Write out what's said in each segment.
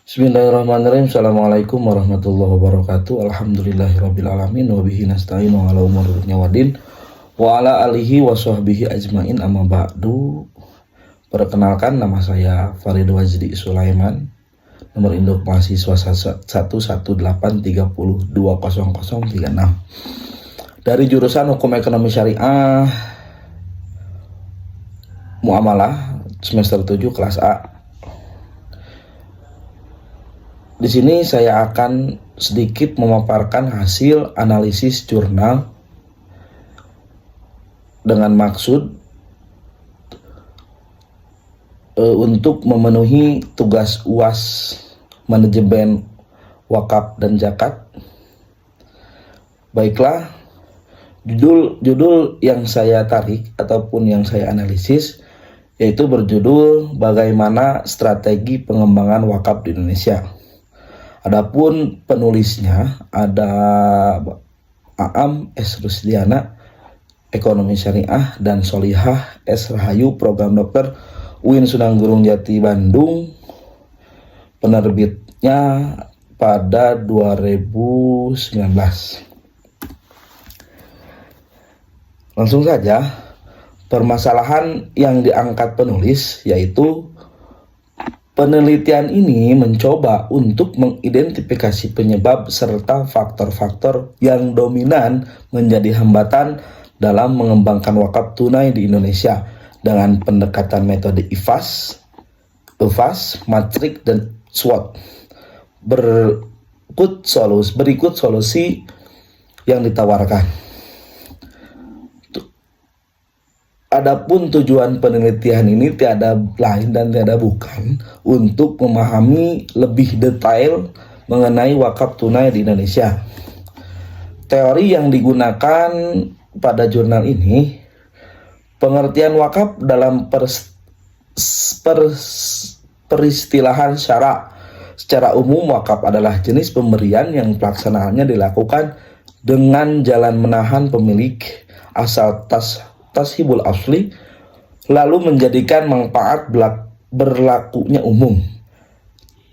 Bismillahirrahmanirrahim. Assalamualaikum warahmatullahi wabarakatuh. Alhamdulillahirrabbilalamin. Wabihi nasta'inu ala umur dunya waddin. Wa ala alihi wa sahbihi ajmain, amma ba'du. Perkenalkan, nama saya Farid Wajdi Sulaiman. Nomor induk mahasiswa 11830200036. Dari jurusan Hukum Ekonomi Syariah Muamalah semester 7 kelas A. Di sini saya akan sedikit memaparkan hasil analisis jurnal dengan maksud untuk memenuhi tugas UAS manajemen wakaf dan zakat. Baiklah, judul yang saya tarik ataupun yang saya analisis yaitu berjudul Bagaimana Strategi Pengembangan Wakaf di Indonesia. Adapun penulisnya ada Aam S. Rusdiana, Ekonomi Syariah, dan Solihah S. Rahayu, Program Dokter UIN Sunan Gunung Jati Bandung. Penerbitnya pada 2019. Langsung saja, permasalahan yang diangkat penulis yaitu penelitian ini mencoba untuk mengidentifikasi penyebab serta faktor-faktor yang dominan menjadi hambatan dalam mengembangkan wakaf tunai di Indonesia dengan pendekatan metode IFAS, matrik, dan SWOT. Berikut solusi yang ditawarkan. Adapun tujuan penelitian ini tiada lain dan tiada bukan untuk memahami lebih detail mengenai wakaf tunai di Indonesia. Teori yang digunakan pada jurnal ini, pengertian wakaf dalam peristilahan syara. Secara umum, wakaf adalah jenis pemberian yang pelaksanaannya dilakukan dengan jalan menahan pemilik asal tashibul asli, lalu menjadikan manfaat berlakunya umum.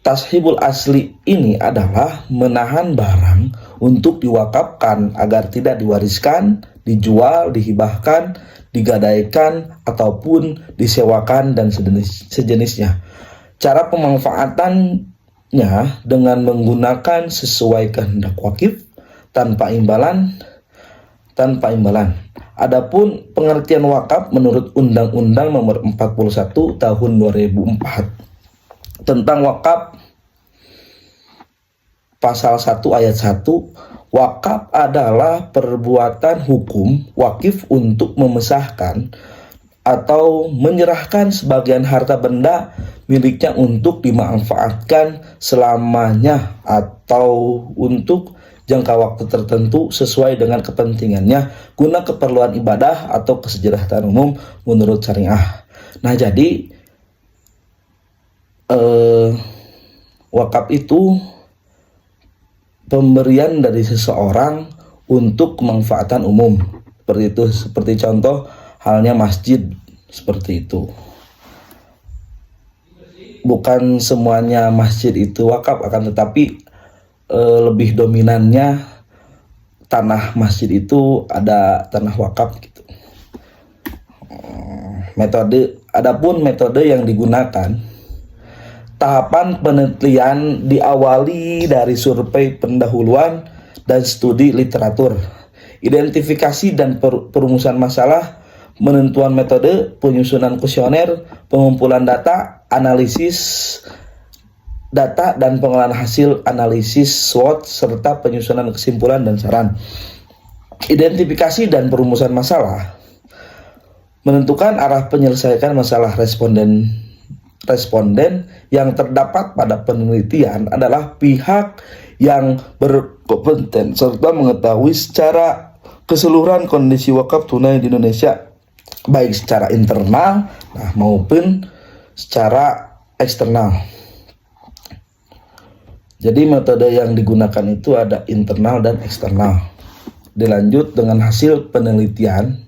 Tashibul asli ini adalah menahan barang untuk diwakafkan agar tidak diwariskan, dijual, dihibahkan, digadaikan, ataupun disewakan dan sejenisnya. Cara pemanfaatannya dengan menggunakan sesuai kehendak wakif tanpa imbalan. Adapun pengertian wakaf menurut Undang-Undang Nomor 41 Tahun 2004 tentang wakaf, Pasal 1 Ayat 1, wakaf adalah perbuatan hukum wakif untuk memesahkan atau menyerahkan sebagian harta benda miliknya untuk dimanfaatkan selamanya atau untuk jangka waktu tertentu sesuai dengan kepentingannya guna keperluan ibadah atau kesejahteraan umum menurut syariah. Nah, jadi wakaf itu pemberian dari seseorang untuk kemanfaatan umum. Seperti itu, seperti contoh halnya masjid seperti itu. Bukan semuanya masjid itu wakaf, akan tetapi lebih dominannya tanah masjid itu ada tanah wakaf gitu. Adapun metode yang digunakan, tahapan penelitian diawali dari survei pendahuluan dan studi literatur, identifikasi dan perumusan masalah, penentuan metode, penyusunan kuesioner, pengumpulan data, analisis data dan pengolahan hasil analisis SWOT, serta penyusunan kesimpulan dan saran. Identifikasi dan perumusan masalah, menentukan arah penyelesaian masalah responden yang terdapat pada penelitian adalah pihak yang berkompeten serta mengetahui secara keseluruhan kondisi wakaf tunai di Indonesia, baik secara internal maupun secara eksternal. Jadi metode yang digunakan itu ada internal dan eksternal. Dilanjut dengan hasil penelitian.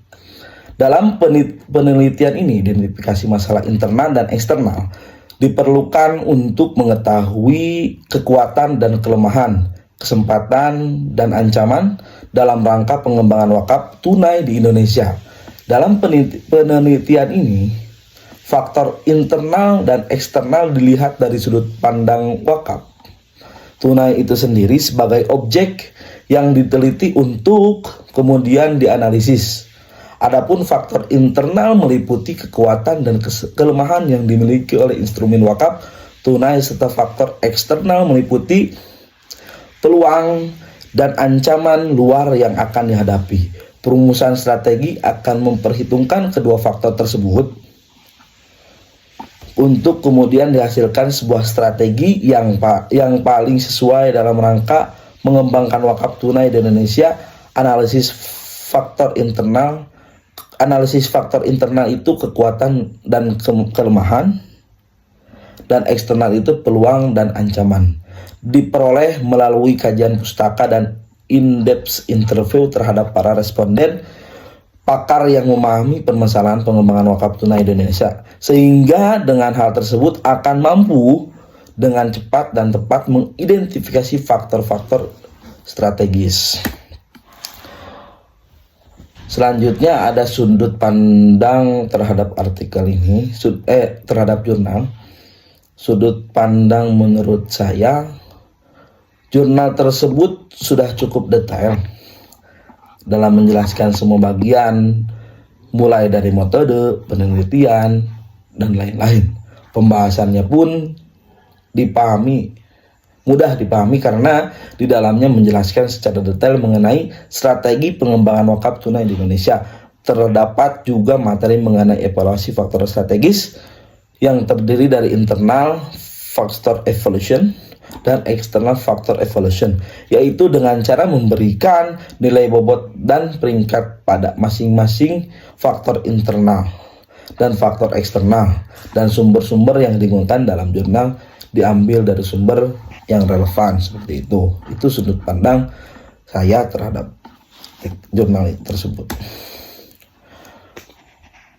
Dalam penelitian ini, identifikasi masalah internal dan eksternal diperlukan untuk mengetahui kekuatan dan kelemahan, kesempatan dan ancaman dalam rangka pengembangan wakaf tunai di Indonesia. Dalam penelitian ini, faktor internal dan eksternal dilihat dari sudut pandang wakaf tunai itu sendiri sebagai objek yang diteliti untuk kemudian dianalisis. Adapun faktor internal meliputi kekuatan dan kelemahan yang dimiliki oleh instrumen wakaf tunai, serta faktor eksternal meliputi peluang dan ancaman luar yang akan dihadapi. Perumusan strategi akan memperhitungkan kedua faktor tersebut untuk kemudian dihasilkan sebuah strategi yang paling sesuai dalam rangka mengembangkan wakaf tunai di Indonesia. Analisis faktor internal itu kekuatan dan kelemahan, dan eksternal itu peluang dan ancaman. Diperoleh melalui kajian pustaka dan in-depth interview terhadap para responden pakar yang memahami permasalahan pengembangan wakaf tunai di Indonesia, sehingga dengan hal tersebut akan mampu dengan cepat dan tepat mengidentifikasi faktor-faktor strategis. Selanjutnya ada sudut pandang terhadap artikel ini, terhadap jurnal. Sudut pandang menurut saya, jurnal tersebut sudah cukup detail dalam menjelaskan semua bagian, mulai dari metode, penelitian, dan lain-lain. Pembahasannya pun mudah dipahami karena di dalamnya menjelaskan secara detail mengenai strategi pengembangan wakaf tunai di Indonesia. Terdapat juga materi mengenai evaluasi faktor strategis yang terdiri dari internal factor evaluation dan external factor evaluation, yaitu dengan cara memberikan nilai bobot dan peringkat pada masing-masing faktor internal dan faktor eksternal, dan sumber-sumber yang digunakan dalam jurnal diambil dari sumber yang relevan. Seperti itu sudut pandang saya terhadap jurnal tersebut.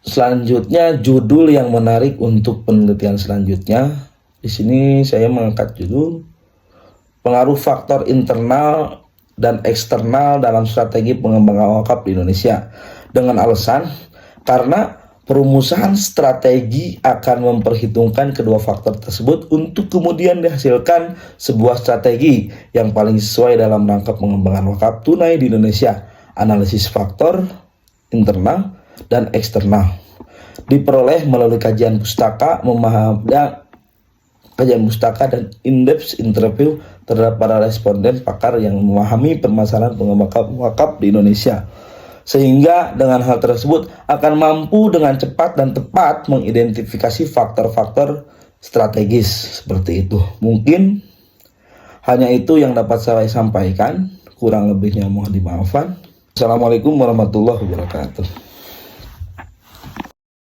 Selanjutnya, judul yang menarik untuk penelitian selanjutnya. Di sini saya mengangkat judul pengaruh faktor internal dan eksternal dalam strategi pengembangan wakaf di Indonesia, dengan alasan karena perumusan strategi akan memperhitungkan kedua faktor tersebut untuk kemudian dihasilkan sebuah strategi yang paling sesuai dalam rangka pengembangan wakaf tunai di Indonesia. Analisis faktor internal dan eksternal diperoleh melalui kajian pustaka, dan in-depth interview terhadap para responden pakar yang memahami permasalahan pengembangan wakaf di Indonesia, sehingga dengan hal tersebut akan mampu dengan cepat dan tepat mengidentifikasi faktor-faktor strategis. Seperti itu. Mungkin hanya itu yang dapat saya sampaikan, kurang lebihnya mohon dimaafkan. Assalamualaikum warahmatullahi wabarakatuh.